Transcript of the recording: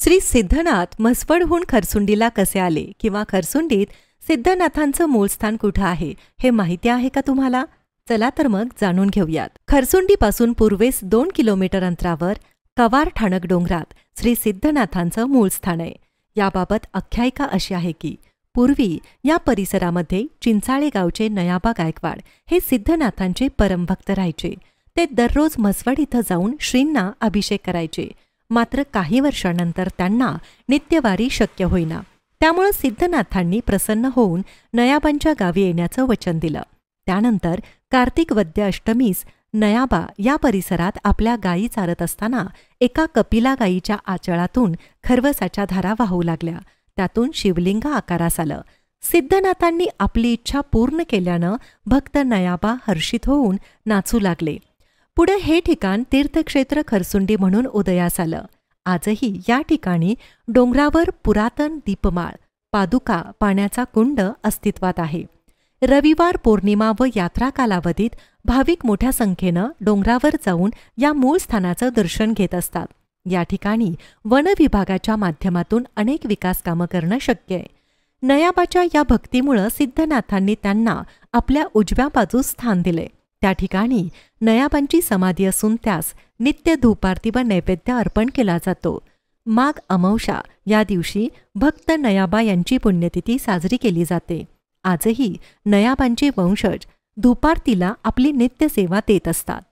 श्री सिद्धनाथ म्हसवडहून खरसुंडीला कसे आले किंवा खरसुंडीत सिद्धनाथांचं मूळ स्थान कुठं आहे हे माहिती आहे का तुम्हाला? चला तर मग जाणून घेऊयात. खरसुंडीपासून पूर्वेस 2 किलोमीटर अंतरावर कवार ठाणक डोंगरात श्री सिद्धनाथांचं मूळ स्थान आहे. याबाबत आख्यायिका अशी आहे की पूर्वी या परिसरामध्ये चिंचाळे गावचे नयाबा गायकवाड हे सिद्धनाथांचे परमभक्त राहायचे. ते दररोज म्हसवड इथं जाऊन श्रींना अभिषेक करायचे. मात्र काही वर्षांनंतर त्यांना नित्यवारी शक्य होईना. त्यामुळे सिद्धनाथांनी प्रसन्न होऊन नयाबांच्या गावी येण्याचं वचन दिलं. त्यानंतर कार्तिक वद्य अष्टमीस नयाबा या परिसरात आपल्या गायी चारत असताना एका कपिला गायीच्या आचळातून खरवसाच्या धारा वाहू लागल्या. त्यातून शिवलिंग आकारास आलं. सिद्धनाथांनी आपली इच्छा पूर्ण केल्यानं भक्त नयाबा हर्षित होऊन नाचू लागले. पुढे हे ठिकाण तीर्थक्षेत्र खरसुंडी म्हणून उदयास आलं. आजही या ठिकाणी डोंगरावर पुरातन दीपमाळ, पादुका, पाण्याचा कुंड अस्तित्वात आहे. रविवार, पौर्णिमा व यात्रा कालावधीत भाविक मोठ्या संख्येनं डोंगरावर जाऊन या मूळ स्थानाचं दर्शन घेत असतात. या ठिकाणी वन विभागाच्या माध्यमातून अनेक विकास कामं करणं शक्य आहे. नयाबाच्या या भक्तीमुळं सिद्धनाथांनी त्यांना आपल्या उजव्या बाजूस स्थान दिले. त्या ठिकाणी नयाबांची समाधी असून त्यास नित्य धूपारती व नैवेद्य अर्पण केला जातो. माघ अमावस्या या दिवशी भक्त नयाबा यांची पुण्यतिथी साजरी केली जाते. आजही नयाबांचे वंशज धूपारतीला आपली नित्यसेवा देत असतात.